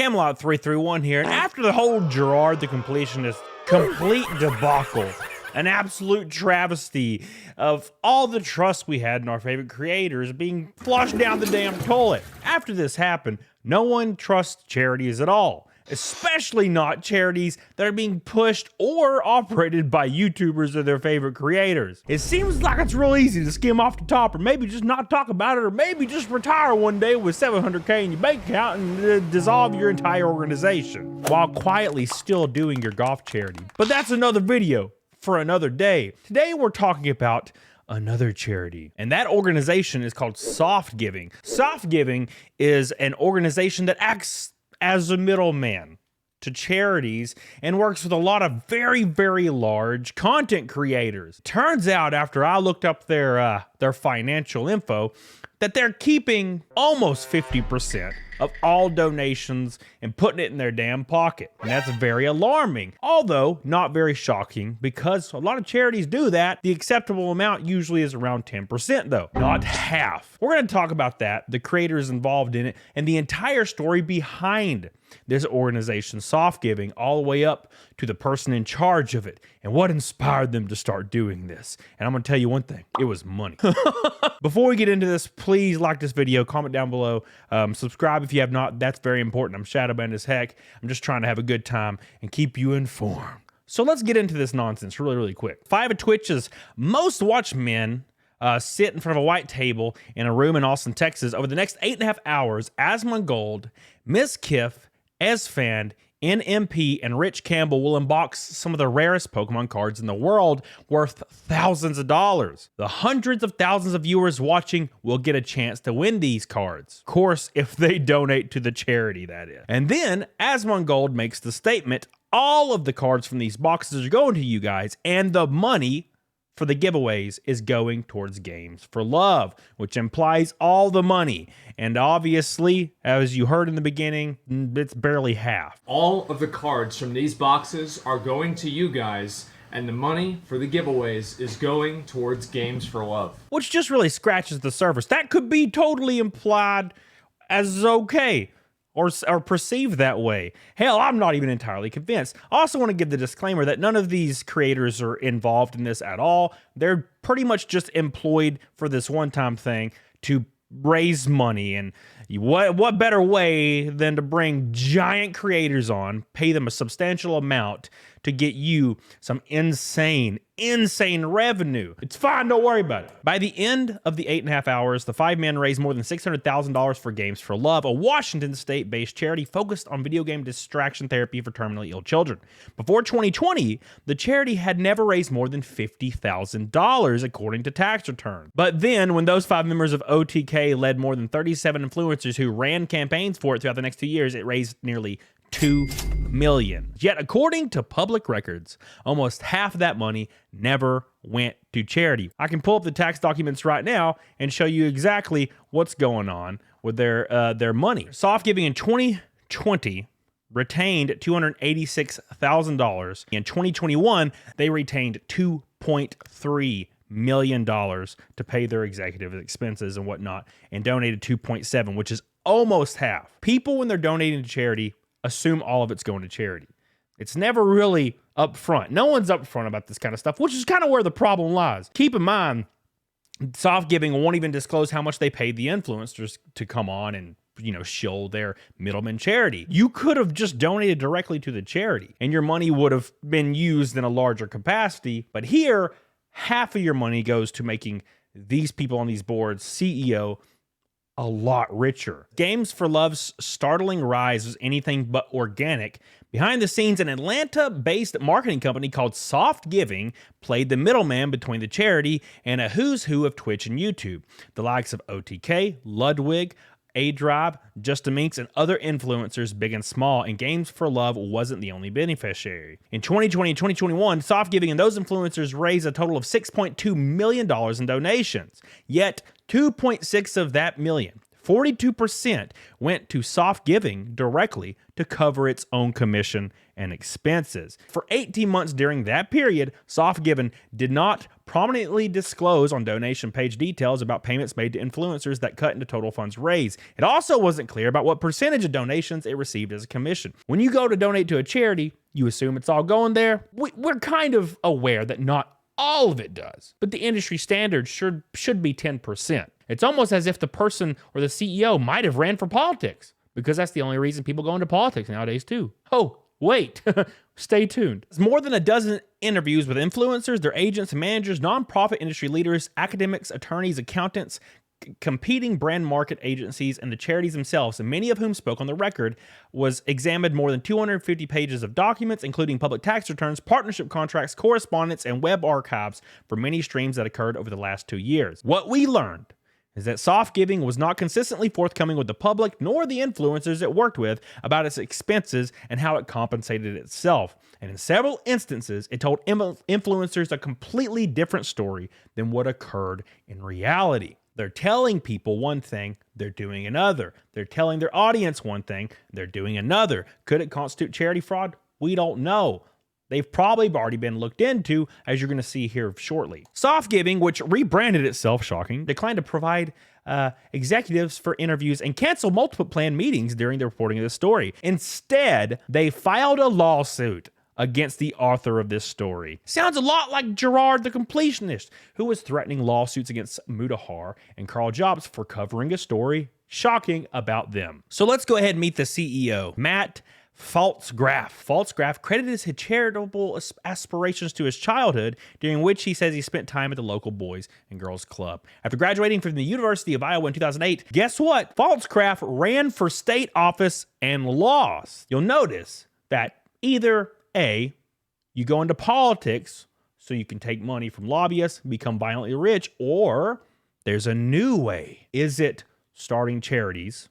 Camelot 331 here, and after the whole Jirard the completionist complete debacle, an absolute travesty of all the trust we had in our favorite creators being flushed down the damn toilet. After this happened, no one trusts charities at all, especially not charities that are being pushed or operated by YouTubers or their favorite creators. It seems like it's real easy to skim off the top, or maybe just not talk about it, or maybe just retire one day with $700K in your bank account and dissolve your entire organization while quietly still doing your golf charity. But that's another video for another day. Today we're talking about another charity, and that organization is called Softgiving. Softgiving is an organization that acts as a middleman to charities and works with a lot of very, very large content creators. Turns out, after I looked up their financial info, that they're keeping almost 50% of all donations and putting it in their damn pocket. And that's very alarming, although not very shocking, because a lot of charities do that. The acceptable amount usually is around 10% though, not half. We're gonna talk about that, the creators involved in it, and the entire story behind this organization, Softgiving, all the way up to the person in charge of it, and what inspired them to start doing this. And I'm gonna tell you one thing, it was money. Before we get into this, please like this video, comment down below, subscribe if you have not. That's very important. I'm shadowbanned as heck. I'm just trying to have a good time and keep you informed. So let's get into this nonsense really quick. 5 of Twitch's most watched men sit in front of a white table in a room in Austin, Texas over the next 8.5 hours. Asmongold, Miss Kiff, Esfand, NMP, and Rich Campbell will unbox some of the rarest Pokemon cards in the world, worth thousands of dollars. The hundreds of thousands of viewers watching will get a chance to win these cards. Of course, if they donate to the charity, that is. And then Asmongold makes the statement, all of the cards from these boxes are going to you guys, and the money for the giveaways is going towards Games for Love, which implies all the money. And obviously, as you heard in the beginning, it's barely half. All of the cards from these boxes are going to you guys, and the money for the giveaways is going towards Games for Love. Which just really scratches the surface. That could be totally implied as okay, or perceived that way. Hell, I'm not even entirely convinced. I also want to give the disclaimer that none of these creators are involved in this at all. They're pretty much just employed for this one-time thing to raise money. And what better way than to bring giant creators on, pay them a substantial amount to get you some insane revenue. It's fine, don't worry about it. By the end of the 8.5 hours, the 5 men raised more than $600,000 for Games for Love, a Washington state-based charity focused on video game distraction therapy for terminally ill children. Before 2020, the charity had never raised more than $50,000 according to tax returns. But then, when those 5 members of OTK led more than 37 influencers who ran campaigns for it throughout the next 2 years, it raised nearly $2 million. Yet, according to public records, almost half of that money never went to charity. I can pull up the tax documents right now and show you exactly what's going on with their money. Softgiving in 2020 retained $286,000. In 2021, they retained $2.3 million to pay their executive expenses and whatnot, and donated 2.7, which is almost half. People, when they're donating to charity, assume all of it's going to charity. It's never really upfront. No one's upfront about this kind of stuff, which is kind of where the problem lies. Keep in mind, Softgiving won't even disclose how much they paid the influencers to come on and, you know, shill their Middleman charity. You could have just donated directly to the charity and your money would have been used in a larger capacity. But here, half of your money goes to making these people on these boards, CEO, a lot richer. Games for Love's startling rise was anything but organic. Behind the scenes, an Atlanta-based marketing company called Softgiving played the middleman between the charity and a who's who of Twitch and YouTube. The likes of OTK, Ludwig, A-Drive, Justin Minks, and other influencers, big and small, and Games for Love wasn't the only beneficiary. In 2020 and 2021, Softgiving and those influencers raised a total of $6.2 million in donations. Yet, 2.6 of that million, 42% went to soft giving directly to cover its own commission and expenses. For 18 months during that period, soft giving did not prominently disclose on donation page details about payments made to influencers that cut into total funds raised. It also wasn't clear about what percentage of donations it received as a commission. When you go to donate to a charity, you assume it's all going there. We're kind of aware that not all of it does, but the industry standard should be 10%. It's almost as if the person or the CEO might have ran for politics, because that's the only reason people go into politics nowadays too. Oh, wait, stay tuned. There's more than a dozen interviews with influencers, their agents and managers, nonprofit industry leaders, academics, attorneys, accountants, competing brand market agencies, and the charities themselves, and many of whom spoke on the record, was examined more than 250 pages of documents, including public tax returns, partnership contracts, correspondence, and web archives for many streams that occurred over the last 2 years. What we learned is that soft giving was not consistently forthcoming with the public nor the influencers it worked with about its expenses and how it compensated itself. And in several instances, it told influencers a completely different story than what occurred in reality. They're telling people one thing, they're doing another. They're telling their audience one thing, they're doing another. Could it constitute charity fraud? We don't know. They've probably already been looked into, as you're going to see here shortly. Soft giving, which rebranded itself, shocking, declined to provide executives for interviews and canceled multiple planned meetings during the reporting of this story. Instead, they filed a lawsuit against the author of this story. Sounds a lot like Jirard the completionist, who was threatening lawsuits against Mudahar and Carl Jobs for covering a story shocking about them. So let's go ahead and meet the CEO, Matt Faltzgraf. Faltzgraf credited his charitable aspirations to his childhood, during which he says he spent time at the local Boys and Girls Club. After graduating from the University of Iowa in 2008, guess what? Faltzgraf ran for state office and lost. You'll notice that either A, you go into politics so you can take money from lobbyists, become violently rich, or there's a new way. Is it starting charities,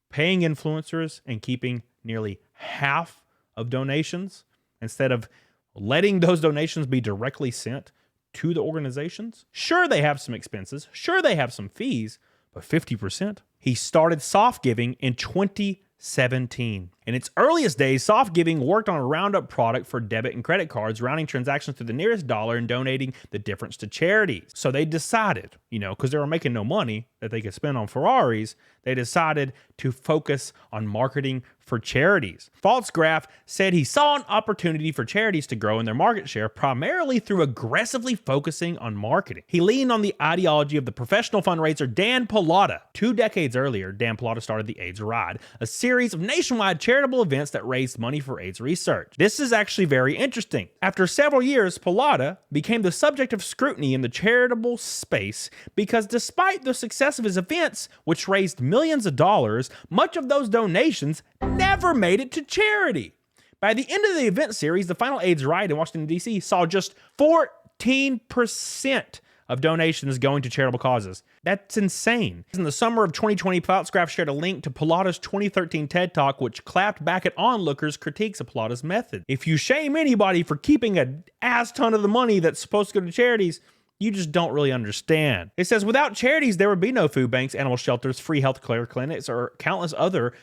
paying influencers, and keeping nearly half of donations instead of letting those donations be directly sent to the organizations? Sure, they have some expenses. Sure, they have some fees, but 50%? He started soft giving in 2017. In its earliest days, soft giving worked on a roundup product for debit and credit cards, rounding transactions to the nearest dollar and donating the difference to charities. So they decided, because they were making no money that they could spend on Ferraris, they decided to focus on marketing for charities. Faltzgraf said he saw an opportunity for charities to grow in their market share primarily through aggressively focusing on marketing. He leaned on the ideology of the professional fundraiser Dan Pallotta. 2 decades earlier, Dan Pallotta started the AIDS Ride, a series of nationwide charitable events that raised money for AIDS research. This is actually very interesting. After several years, Pallotta became the subject of scrutiny in the charitable space because despite the success of his events, which raised millions of dollars, much of those donations never made it to charity. By the end of the event series, the final AIDS Ride in Washington, D.C. saw just 14% of donations going to charitable causes. That's insane. In the summer of 2020, Faltzgraf shared a link to Pallotta's 2013 TED Talk, which clapped back at onlookers' critiques of Pallotta's method. If you shame anybody for keeping an ass ton of the money that's supposed to go to charities, you just don't really understand. It says, without charities, there would be no food banks, animal shelters, free healthcare clinics, or countless other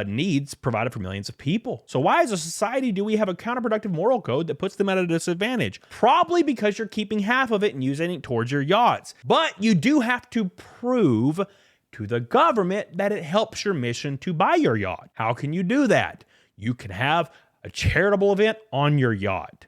needs provided for millions of people. So why as a society do we have a counterproductive moral code that puts them at a disadvantage? Probably because you're keeping half of it and using it towards your yachts. But you do have to prove to the government that it helps your mission to buy your yacht. How can you do that? You can have a charitable event on your yacht.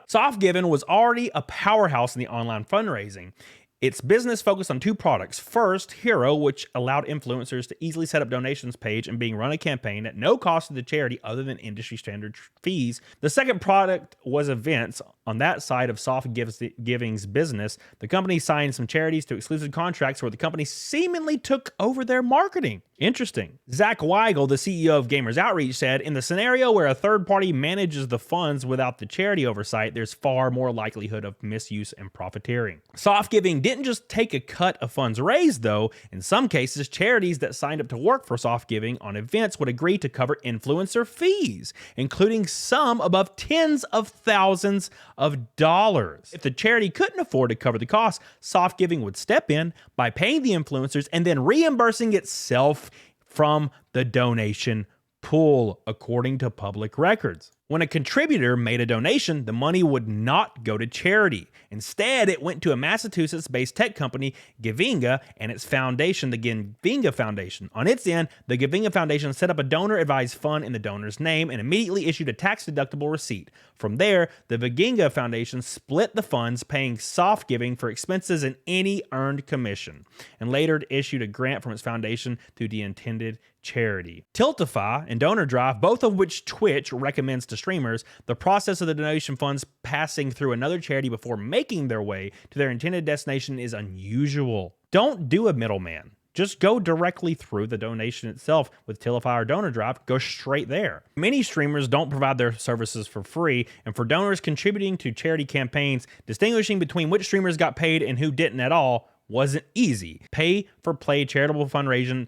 Soft Giving was already a powerhouse in the online fundraising. Its business focused on 2 products. First, Hero, which allowed influencers to easily set up donations page and being run a campaign at no cost to the charity other than industry standard fees. The second product was Events. On that side of Soft Giving's business, the company signed some charities to exclusive contracts where the company seemingly took over their marketing. Interesting. Zach Weigel, the CEO of Gamers Outreach, said, in the scenario where a third party manages the funds without the charity oversight, there's far more likelihood of misuse and profiteering. Soft Giving did didn't just take a cut of funds raised, though. In some cases, charities that signed up to work for soft giving on events would agree to cover influencer fees, including some above tens of thousands of dollars. If the charity couldn't afford to cover the cost, soft giving would step in by paying the influencers and then reimbursing itself from the donation pool, according to public records. When a contributor made a donation, the money would not go to charity. Instead, it went to a Massachusetts-based tech company, Givinga, and its foundation, the Givinga Foundation. On its end, the Givinga Foundation set up a donor-advised fund in the donor's name and immediately issued a tax-deductible receipt. From there, the Givinga Foundation split the funds, paying soft giving for expenses and any earned commission, and later issued a grant from its foundation to the intended charity. Tiltify and Donor Drive, both of which Twitch recommends to streamers, the process of the donation funds passing through another charity before making their way to their intended destination is unusual. Don't do a middleman. Just go directly through the donation itself with Tiltify or Donor Drive. Go straight there. Many streamers don't provide their services for free, and for donors contributing to charity campaigns, distinguishing between which streamers got paid and who didn't at all wasn't easy. Pay-for-play charitable fundraising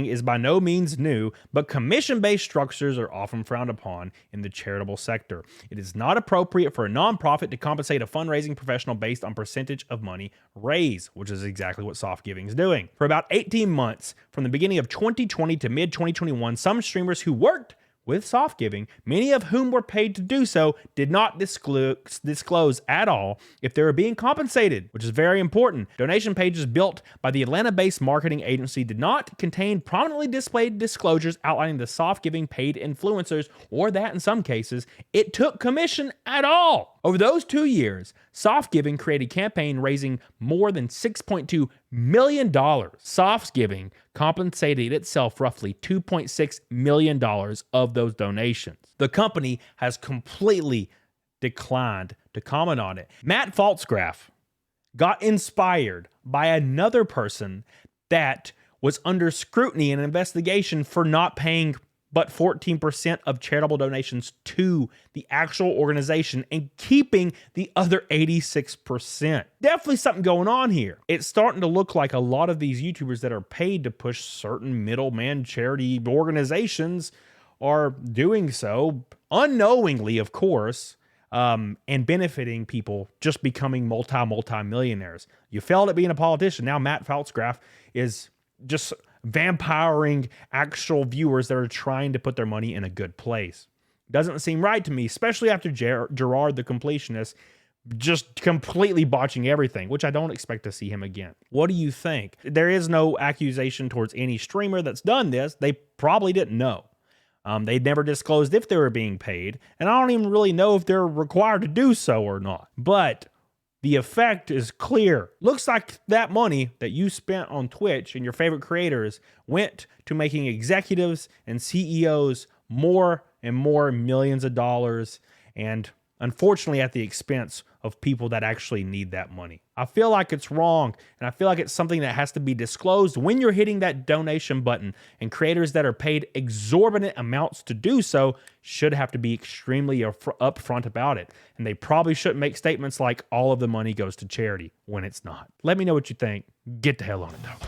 is by no means new, but commission-based structures are often frowned upon in the charitable sector. It is not appropriate for a nonprofit to compensate a fundraising professional based on percentage of money raised, which is exactly what soft giving is doing. For about 18 months, from the beginning of 2020 to mid-2021, some streamers who worked with soft giving, many of whom were paid to do so, did not disclose at all if they were being compensated, which is very important. Donation pages built by the Atlanta-based marketing agency did not contain prominently displayed disclosures outlining the soft giving paid influencers, or that in some cases, it took commission at all. Over those 2 years, soft giving created a campaign raising more than $6.2 million. Soft giving compensated itself roughly $2.6 million of those donations. The company has completely declined to comment on it. Matt Faltzgraf got inspired by another person that was under scrutiny and investigation for not paying but 14% of charitable donations to the actual organization and keeping the other 86%. Definitely something going on here. It's starting to look like a lot of these YouTubers that are paid to push certain middleman charity organizations are doing so unknowingly, of course, and benefiting people just becoming multi-millionaires. You failed at being a politician. Now Matt Faltzgraf is just vampiring actual viewers that are trying to put their money in a good place. Doesn't seem right to me, especially after Jirard the completionist just completely botching everything, which I don't expect to see him again. What do you think? There is no accusation towards any streamer that's done this. They probably didn't know. They never disclosed if they were being paid, and I don't even really know if they're required to do so or not. But the effect is clear. Looks like that money that you spent on Twitch and your favorite creators went to making executives and CEOs more and more millions of dollars, and unfortunately at the expense of people that actually need that money. I feel like it's wrong, and I feel like it's something that has to be disclosed when you're hitting that donation button, and creators that are paid exorbitant amounts to do so should have to be extremely upfront about it. And they probably shouldn't make statements like all of the money goes to charity when it's not. Let me know what you think. Get the hell on it, though.